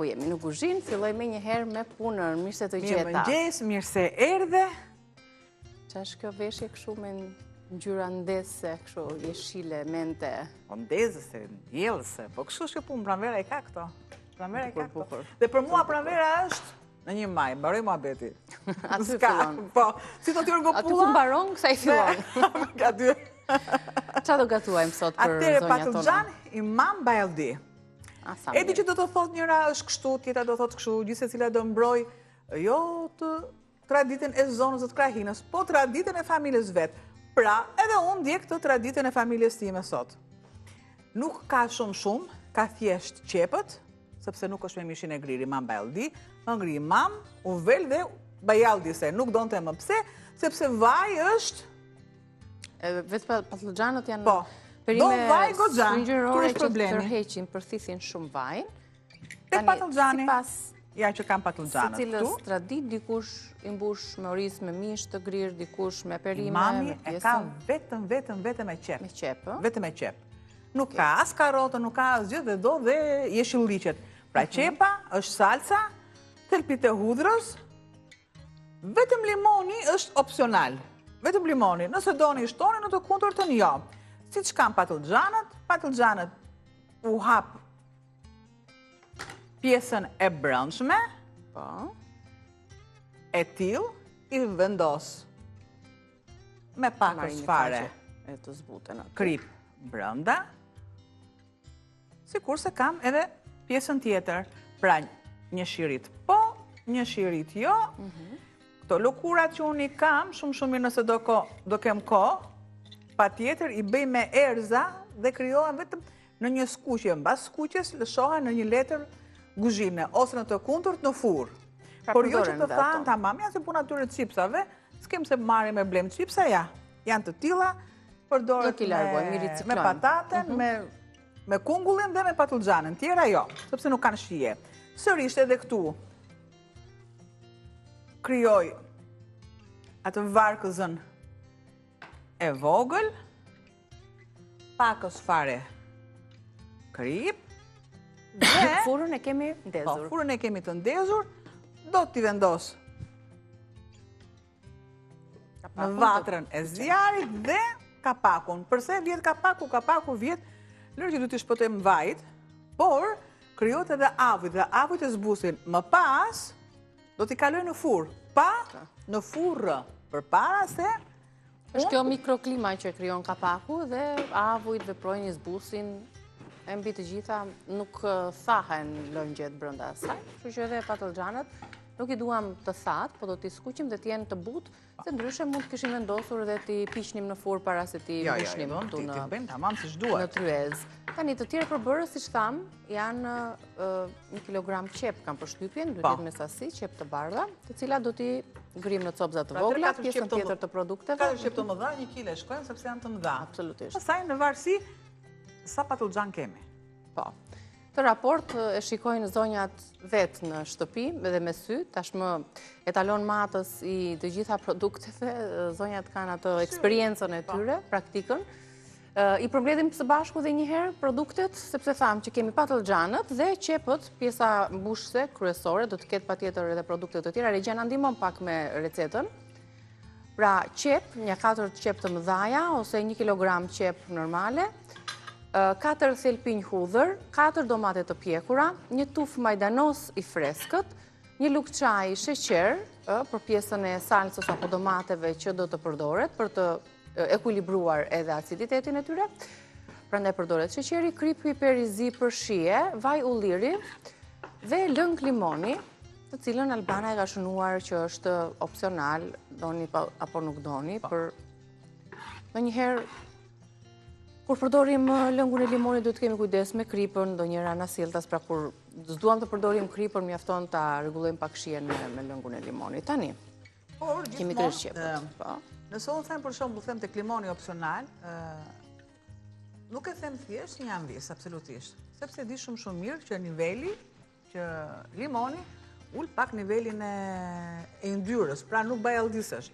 po jemi në kuzhinë, filloj me njëherë me punën, mirë se të gjeta. Mirë mëngjes, mirë se erdhe. Qa është kjo veshje këshu me ngjyra ndese, këshu jeshile, mente? Po ndezëse, djellëse, po kështu është kjo punë, pranvera i ka këto. Pranvera i ka këto. Dhe për mua pranvera është në 1 maj, mbaroj muhabeti. Aty fillon. Po, si të tyrë gopulla. Aty ku mbaron, kësa i fillon. Aty. Qa do gatuajmë sot për zonja tona? Atere patlıcan imam bayaldi. Edi që do të thot njëra është kështu, tjeta do thot kështu, gjithse cila do mbroj, jo të traditën e zonës dhe të krahinës, po traditën e familjes vetë. Pra, edhe unë ndjek të traditën e familjes time sot. Nuk ka shumë, ka thjesht qepët, sepse nuk është me mishin e griri imam bayaldi, më ngri imam, u vel dhe bayaldi se nuk donë të më pse, sepse vaj është... Vetë patlıxanët janë... Po. Do vaj goxhan, kur është që problemi. tërheqin, përthithin shumë vajin. Tek patlıxani, Sipas ja që kam patlıxanët secilës këtu. tradit, dikush i mbush me oriz me mish të grirë, dikush me perime, Mami me e ka pjesën vetëm e qep. me qepë. Vetëm e qep. Nuk ka as karotë, nuk ka as gjithë dhe do dhe jeshilliqet. Pra qepa është salsa, thelpit e hudhrës, vetëm limoni është opsional. Vetëm limoni. Nëse doni shtoni, në të kundërtën jo. Si që kam patlıxanët u hap pjesën e brendshme, e till, i vendos me pakës fare E të zbuten atë. krip brenda, sikur se kam edhe pjesën tjetër. Pra një shirit po, një shirit jo. Këto lëkurat që unë i kam, shumë mirë nëse do kem ko, pa tjetër i bëj me erza dhe kryohen vetëm në një skuqje. Mbas skuqjes lëshohen në një letër guzhine, ose në të kundërt në furr. Por jo që të thanë, tamam, janë se puna atyre cipsave, s'kem se marri me blem cipsa, ja, janë të tilla, përdoret me pataten, me kungullin dhe me patlıxanën, tjera jo, sepse nuk kanë shije. Sërisht edhe këtu, kryoj atë varkëzën e vogël, pakës fare krip, dhe... Furën e kemi ndezur. Furën e kemi të ndezur, do t'i vendos në vatrën e zjarit dhe kapakun. Përse vjet kapaku? Kapaku vjet, lërë që du t'i shpëtojmë vajt, por kryot edhe avujt dhe avujt e zbusin. Më pas, do t'i kaloj në furr, pa në furrë, për para se... është kjo mikroklima që kryon kapaku dhe avujt veprojnë i zbusin, e mbi të gjitha nuk thahen lëngjet brenda asaj, kështu që edhe patlıxanët nuk i duam të thatë, po do t'i skuqim dhe t'jenë të butë, se ndryshe mund të kishim vendosur dhe t'i piqnim në furrë para se t'i mbushnim këtu në tryez. Tani të tjerë përbërës, si që thamë, janë 1 kilogram qep kam përshtypjen, duhet jetë me sasi, qep të bardha, të cilat do t'i grim në copza të vogla, pjesën tjetër të produkteve. 4 qep të mëdha, 1 kile shkojnë, sepse janë të mëdha. Absolutisht. Pastaj në varësi, sa patlıxan kemi. Po. Të raport e shikojnë zonjat vetë në shtëpi edhe me sy, tashmë etalon matës i të gjitha produkteve, zonjat kanë atë eksperiencën e tyre, praktikën. I përmbledhim së bashku dhe njëherë produktet, sepse thamë që kemi patlıxanët dhe qepët, pjesa mbushse, kryesore, do të ketë patjetër edhe produktet të tjera. Regjia na ndihmon pak me recetën. Pra qep, një 4 qep të mëdhaja, ose 1 kilogram qep normale, 4 thelpinj hudhër, 4 domate të pjekura, 1 tuf majdanos i freskët, 1 lugë çaj sheqer për pjesën e salsës apo domateve që do të përdoret për të ekuilibruar edhe aciditetin e tyre. Prandaj përdoret sheqeri, krip piperi zi për shije, vaj ulliri dhe lëng limoni, të cilën Albana e ka shënuar që është opsional, doni apo nuk doni, për ndonjëherë kur përdorim lëngun e limonit, do të kemi kujdes me kripën, do njëra na sjelltas, pra kur s'duam të përdorim kripën, mjafton ta rregullojmë pak shijen me lëngun e limonit. Tani, kemi 3 qepët. Nëse unë them për shembull, them tek limoni opsional, nuk e them thjesht një anvis, absolutisht. Sepse di shumë mirë që niveli, që limoni ul pak nivelin e yndyrës, pra nuk bajaldisesh.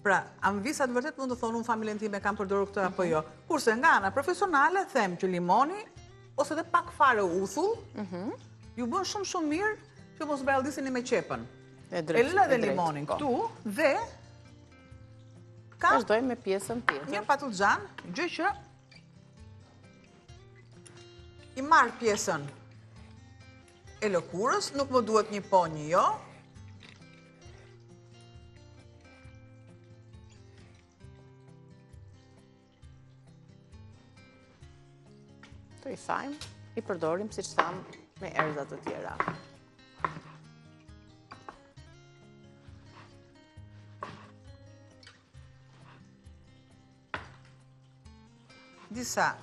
Pra, anvisat vërtet mund të thonë unë familjen time kam përdorur këtë apo jo. Kurse nga ana profesionale them që limoni ose dhe pak fare uthull ju bën shumë mirë që mos ballëdiseni me qepën. E lë dhe limonin këtu dhe vazhdojmë me pjesën tjetër. Një patlıcan, gjë që i marr pjesën e lëkurës, nuk më duhet një po, një jo. Të i thajmë, i përdorim, si që thamë, me erëzat të tjera. Disa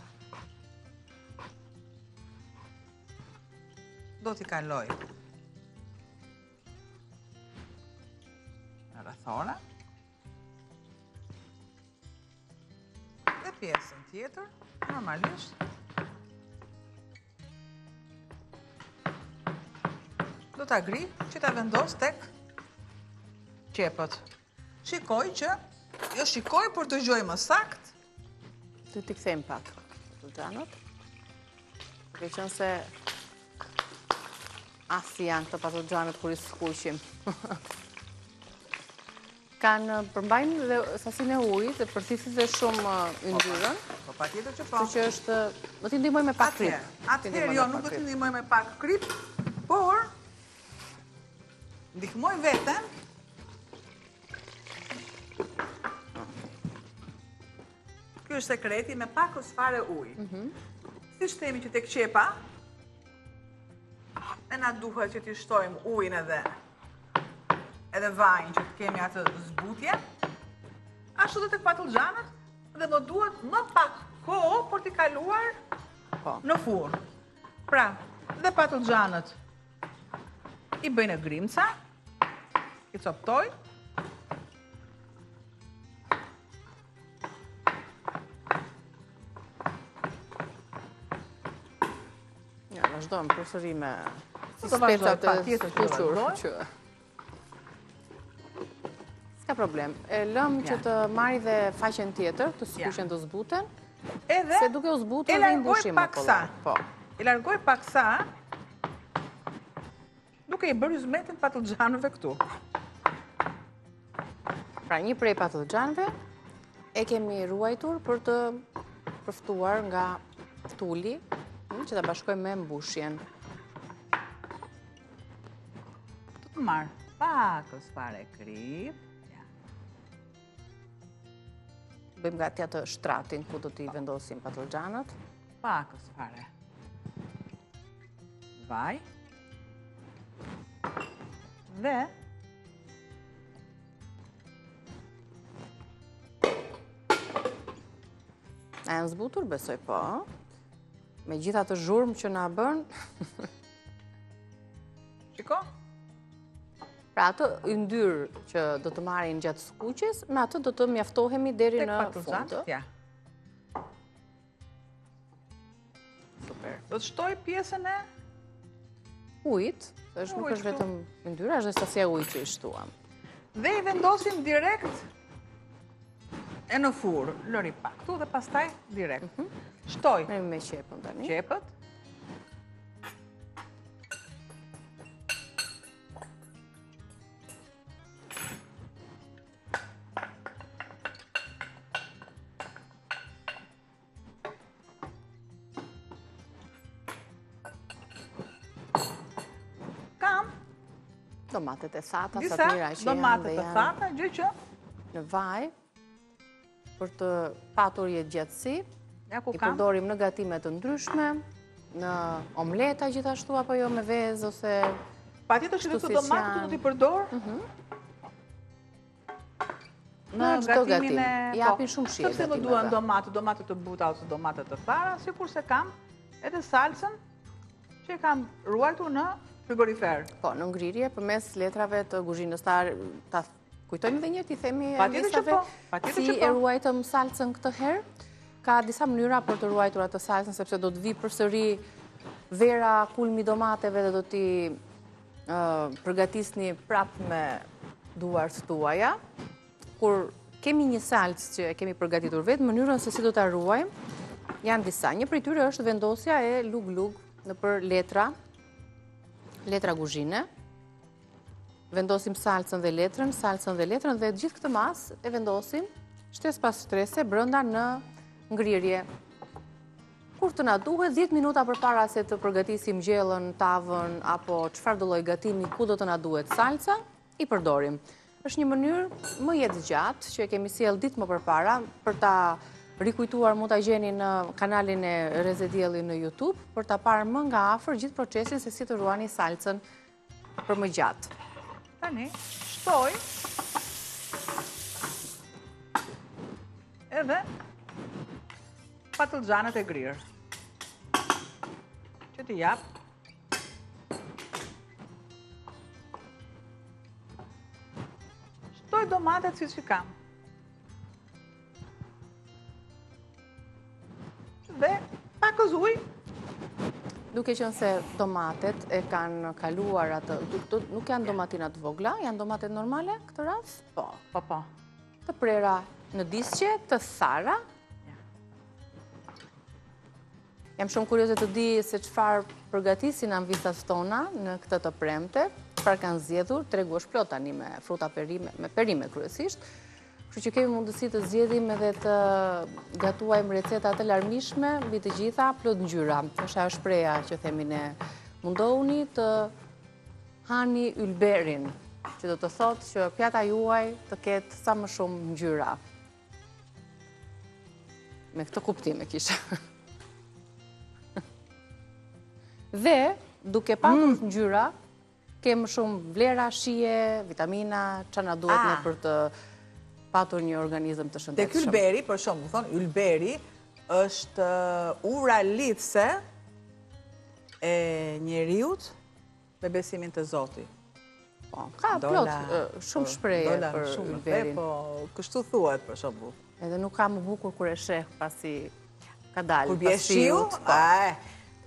do t'i kaloj në rrethona dhe pjesën tjetër normalisht do t'a gri që t'a vendos tek qepët. Shikoj që, jo shikoj, por të gjoj më sakt. Të t'i kthejmë pak patlıxanët. Duke qenë se asi janë këto patlıxanët kur i skuqim. Kanë përmbajnë dhe sasinë e ujit dhe përthisin dhe shumë yndyrën. Po patjetër që po. Kështu që është, do t'i ndihmoj me pak krip. Atëherë jo, nuk do t'i ndihmoj me pak krip, por ndihmoj veten Ky është sekreti me pakës fare ujë. Si shtemi që tek qepa, e na duhet që t'i shtojmë ujin edhe vajin që të kemi atë zbutje, ashtu dhe tek patlıxanët dhe më duhet më pak kohë për t'i kaluar në furrë. Pra, dhe patlıxanët i bëjnë grimca, i coptoj, vazhdojmë përsëri me specat e skuqur. S'ka problem. E lëm që të marri dhe faqen tjetër, të skuqen të zbuten, se duke u zbutur dhe ndryshim me kollaj. E largoj paksa, duke i bërë zmetin patlıxanëve këtu. Pra një prej patlıxanëve e kemi ruajtur për të përftuar nga ftuli, që ta bashkojmë me mbushjen. Të marr pakës fare krip. Bëjmë gati atë shtratin ku do t'i vendosim patlıxanët. Pakës fare vaj. Dhe a janë zbutur, besoj po. Me gjitha të zhurmë që na bën. Shiko? Pra atë yndyrë që do të marrin gjatë skuqjes, me atë do të mjaftohemi deri në fund. Super. Do të shtoj pjesën e ujit, nuk është vetëm yndyra, është dhe sasia ujit që i shtuam. Dhe i vendosim direkt e në furrë, lëri pak këtu dhe pastaj direkt. Shtoj me qepën tani. Qepët. Kam domatet e thata, sa të disa mira që janë domatet e thata, gjë që në vaj për të patur jetë gjatësi. I përdorim në gatime të ndryshme, në omleta gjithashtu, apo jo me vezë, ose... Patjetër që këto domatet do t'i përdor në gatimin e... Japin shumë shije gatimeve. Sepse më duan domatet të buta ose domatet të thara, sikur se kam edhe salsën që e kam ruajtur në frigorifer. Po, në ngrirje, përmes letrave të kuzhinës, ta kujtojmë dhe një, ti themi e listave, si e ruajtëm salsën këtë herë. Ka disa mënyra për të ruajtur atë salsën, sepse do të vi përsëri vera kulmi domateve dhe do t'i përgatisni prap me duart tuaja. Kur kemi një salsë që e kemi përgatitur vetë, mënyrën se si do t'a ruajmë, janë disa. Një prej tyre është vendosja e lug-lug në për letra letra guzhine, vendosim salcën dhe letrën dhe gjithë këtë masë e vendosim shtes pas shtrese brënda në ngrirje. Kur të na duhet 10 minuta përpara se të përgatisim gjellën, tavën apo çfarë do lloj gatimi ku do të na duhet salca, i përdorim. Është një mënyrë më jetë gjatë që e kemi sjell ditë më përpara për ta rikujtuar mund ta gjeni në kanalin e Reze Dielli në YouTube për ta parë më nga afër gjithë procesin se si të ruani salcën për më gjatë. Tani, shtoj edhe patlıxhanët e grirë. Që t'i jap. Shtoj domatet si që kam. Dhe pakës ujë. Duke qenë se domatet e kanë kaluar atë, nuk janë domatina të vogla, janë domatet normale këtë rast? Po. Të prera në disqe, të thara. Jam shumë kurioze të di se çfarë përgatisin anvisat tona në këtë të premte, çfarë kanë zgjedhur, tregu është plot tani me fruta perime, me perime kryesisht. Kështu që kemi mundësi të zgjedhim edhe të gatuajmë receta të larmishme mbi të gjitha plot ngjyra. Është ajo shpreha që themi ne, mundohuni të hani ylberin, që do të thotë që pjata juaj të ketë sa më shumë ngjyra. Me këtë kuptim e kisha. Dhe, duke patur ngjyra, kemë shumë vlera, shije, vitamina, që na duhet ne për të patur një organizëm të shëndetshëm. Tek ylberi, për shumë, thonë, ylberi është ura lidhse e njeriut me besimin të Zotit. Po, ka plot shumë shpreje për ylberin. Po, kështu thuhet, për shumë. Edhe nuk ka më bukur kur e sheh pasi ka dalë. Kur bje shiu,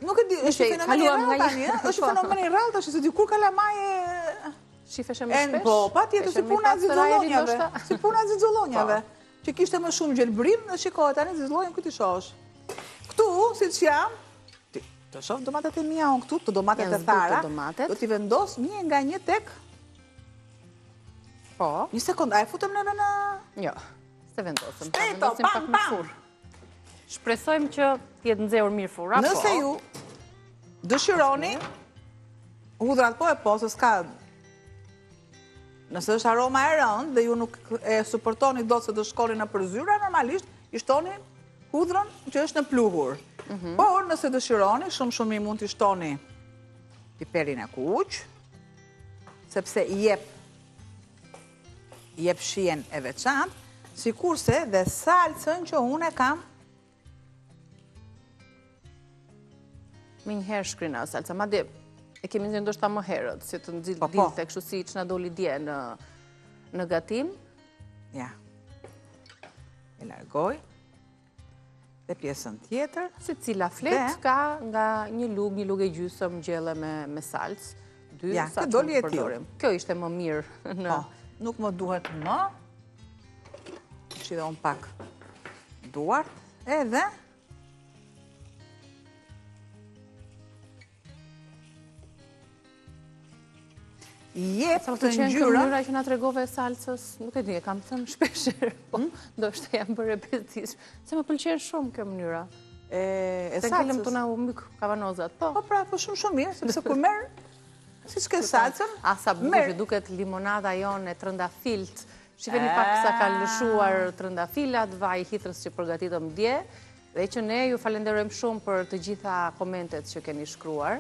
nuk e di, është fenomen i rrallë tani, është fenomen i rrallë tash, se dikur kalamaje shifeshe më shpesh? Po, patjetër, si puna zizollonjave. Si puna zizollonjave. Që kishte më shumë gjelbrim, dhe shikohet tani zizollonjën këtë i shosh. Këtu, si që jam, të shoh domatet e mia unë këtu, të domatet e thara, do t'i vendos një nga një tek. Po. Një sekund, a e futëm neve në... Jo, se vendosëm. Shpeto, pam. Shpresojmë që t'jetë nxehur mirë fura, po. Nëse ju dëshironi, hudrat po e po, se s'ka... Nëse është aroma e rëndë dhe ju nuk e suportoni do se të shkoni në përzyra, normalisht i shtoni hudrën që është në pluhur. Por nëse dëshironi, shumë i mund t'i shtoni piperin e kuq, sepse i jep shijen e veçantë, sikurse dhe salcën që unë e kam. Me njëherë shkrina salca, madje e kemi nxjerrë ndoshta më herët, si të dilte kështu si që na doli dje në gatim. Ja. E largoj. Dhe pjesën tjetër. Si cila flet ka nga një lugë e gjysëm gjelle me salcë. Ja, këtë doli e tillë. Kjo ishte më mirë në... Nuk më duhet më. Që dhe unë pak duart. Edhe... Jep të ngjyra... Mënyra që na tregove salcës, nuk e di, e kam thënë shpesher, po ndoshta jam bërë repetitiv. Se më pëlqen shumë kjo mënyra. E salcës. Se ngelem të na u myk kavanozat, po. Po pra, po shumë mirë, sepse kur merr, si s'ke salcën, asa bukur që duket limonada jonë e trëndafilt. Shifeni pak sa ka lëshuar trëndafilat, vaj hithërës që përgatitëm dje, dhe që ne ju falenderojmë shumë për të gjitha komentet që keni shkruar.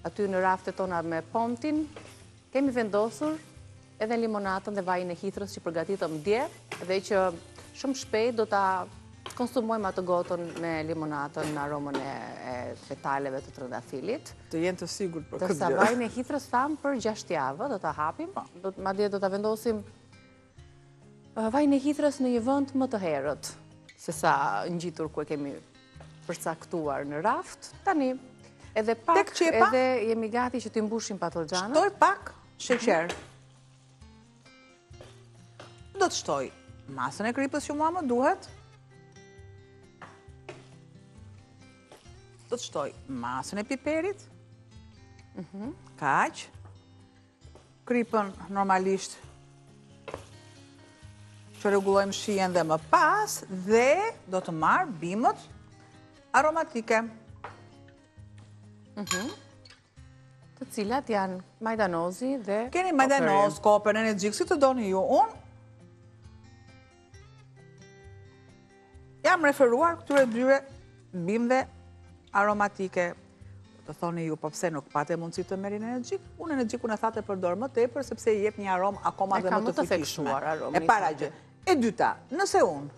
Aty në raftet tona me Pontin, kemi vendosur edhe limonatën dhe vajin e hithërës që përgatitëm dje, dhe që shumë shpejt do ta konsumojmë atë gotën me limonatën në aromën e fetaleve të trëndafilit. Të jenë të sigurt për këtë gjë. Dërsa vajin e hithërës thamë për 6 javë, do ta hapim, madje do ta vendosim vajin e hithërës në një vend më të herët, se sa ngjitur ku e kemi përcaktuar në raft. Tani, edhe pak, edhe jemi gati që t'i mbushim patlıxhanët. Shtoj pak sheqer. Do të shtoj masën e kripës që mua më duhet. Do të shtoj masën e piperit. Kaq. Kripën normalisht që rregullojmë shijen dhe më pas dhe do të marr bimët aromatike. Të cilat janë majdanozi dhe Keni majdanoz, koper, energjik, si të doni ju. Unë jam referuar këtyre dyre bimëve aromatike. Të thoni ju, po pse nuk pate mundësi të merrin energjik? Unë energjikun e thatë e përdor më tepër sepse i jep një aromë akoma dhe më të fuqishme. E para gjë. E dyta, nëse unë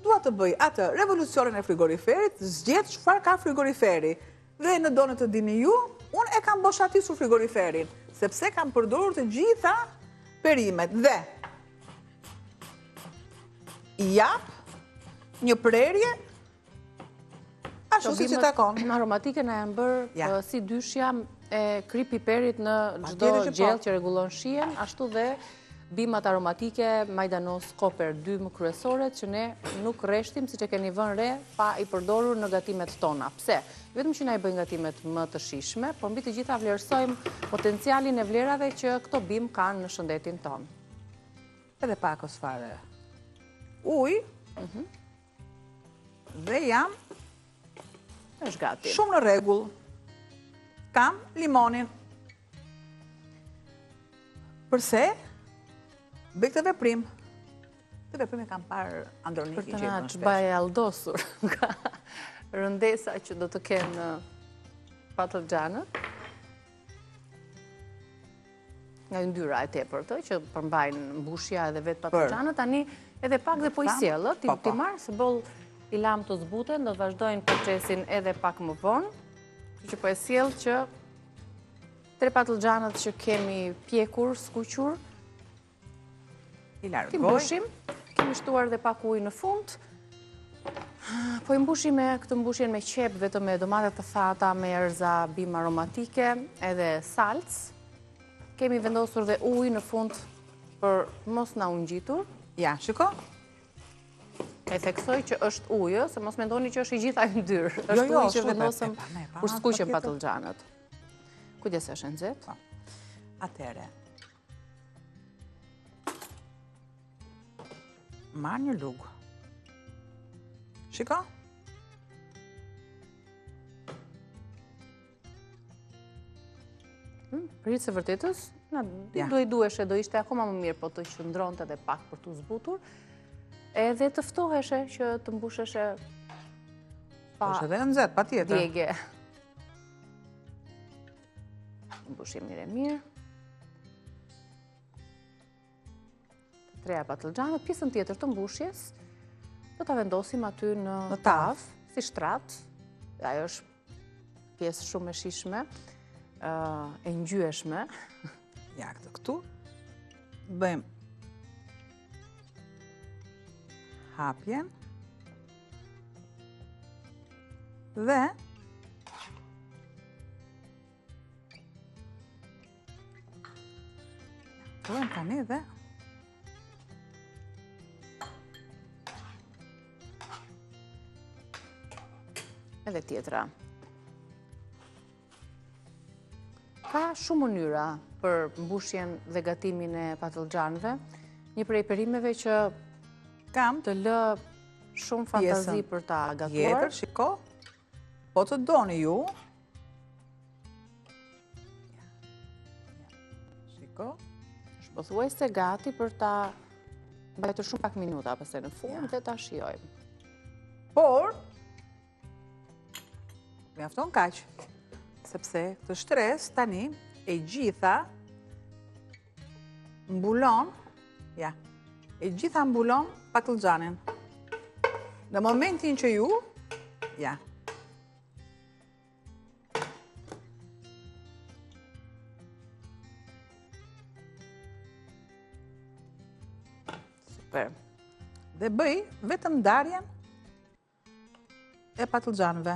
dua të bëj atë revolucionin e frigoriferit, zgjedh çfarë ka frigoriferi. Dhe në do në të dini ju, unë e kam boshatisur frigoriferin, sepse kam përdorur të gjitha perimet dhe i jap një prerje ashtu si që takon. Aromatike na janë bërë si dyshja e kri piperit në çdo gjellë që rregullon shijen, ashtu dhe bimat aromatike, majdanoz, koper, dy më kryesore që ne nuk rreshtim, siç e keni vënë re, pa i përdorur në gatimet tona. Pse? Vetëm që na i bëjnë gatimet më të shijshme, por mbi të gjitha vlerësojmë potencialin e vlerave që këto bim kanë në shëndetin ton. Edhe pakos fare ujë dhe jam është gati. Shumë në rregull. Kam limonin. Përse? Bëj këtë veprim. Këtë veprim e kam parë Androniki që Për të na ç'baj aldosur nga rëndesa që do të kenë patlıxhanët. Nga yndyra e tepërtë që përmbajnë mbushja edhe vetë patlıxhanët, tani edhe pak dhe po i sjellët, ti marr se boll i lam të zbuten, do të vazhdojnë procesin edhe pak më vonë, që po e sjell që 3 patlıxhanët që kemi pjekur, skuqur, i largoj. Ti mbushim, kemi shtuar dhe pak ujë në fund. Po i mbushim me këtë mbushjen me qep, vetëm me domate të thata, me erza, bim aromatike, edhe salc. Kemi vendosur dhe ujë në fund për mos na u ngjitur. Ja, shiko. E theksoj që është ujë, se mos mendoni që është i gjitha yndyrë. Është ujë që vendosëm kur skuqen patlıxhanët. Kujdes është e nxehtë. Atëre. Marr një lugë. Shiko. Për hiç së vërtetës, do i duheshe, do ishte akoma më mirë, po të qëndronte edhe pak për të zbutur. Edhe të ftoheshe që të mbusheshe pa është edhe nxehtë, patjetër. Djegje. Mbushim mirë. Të treja patlıxhanët, pjesën tjetër të mbushjes, do ta vendosim aty në tavë, si shtrat. Ajo është pjesë shumë e shijshme, e ngjyeshme. Ja, këtu bëjmë hapjen dhe fillojmë tani dhe edhe tjetra. Ka shumë mënyra për mbushjen dhe gatimin e patlıxhanëve. Një prej perimeve që kam të lë shumë fantazi për ta gatuar. Tjetër, shiko, po të doni ju. Shiko. është pothuajse gati për ta mbajtur shumë pak minuta pastaj në furn dhe ta shijojmë. Por mjafton kaq, sepse këtë shtresë tani e gjitha mbulon, e gjitha mbulon patlıxhanin. Në momentin që ju, Super. Dhe bëj vetëm ndarjen e patlıxhanëve.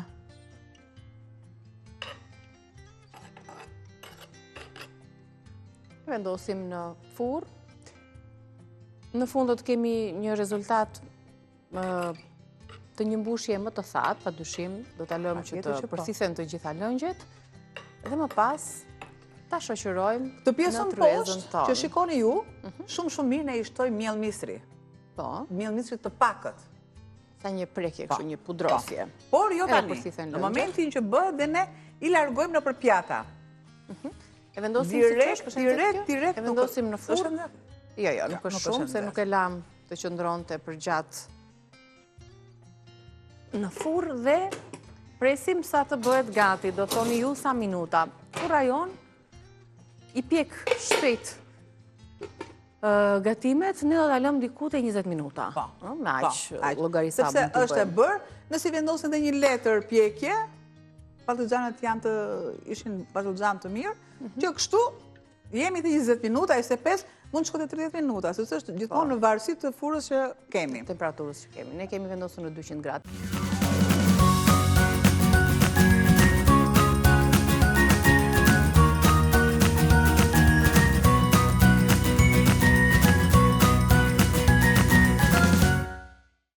Vendosim në furr. Në fund do të kemi një rezultat të një mbushje më të thatë, padyshim, do ta lëmë që të përsisen të gjitha lëngjet, dhe më pas Ta shoqërojmë Këtë pjesën në tryezën poshtë që tonë. shikoni ju, shumë mirë ne i shtoj miell misri. Po, Miell misri të pakët. sa një prekje, kështu një pudrosje. Por jo Edhe tani. kur thithen Në lëngje. momentin që bëhet dhe ne i largojmë nëpër pjata. E vendosim si Direkt, çesh, për direkt. E vendosim në furrë. Jo, nuk nuk është është shumë, se ender. nuk e lam të qëndronte për gjatë në furrë dhe presim sa të bëhet gati, do thoni ju sa minuta. Furra jon i pjek shpejt gatimet, ne do ta lëm diku te 20 minuta. Me aq llogarisa mund Sepse të është e bëjmë. bërë, nëse vendosin dhe një letër pjekje, patlıxhanët ishin patlıxhan të mirë, që kështu jemi te 20 minuta, e se 5 mund të shkojë te 30 minuta, sepse është gjithmonë në varësi të furrës që kemi. Temperaturës që kemi. Ne kemi vendosur në 200 gradë.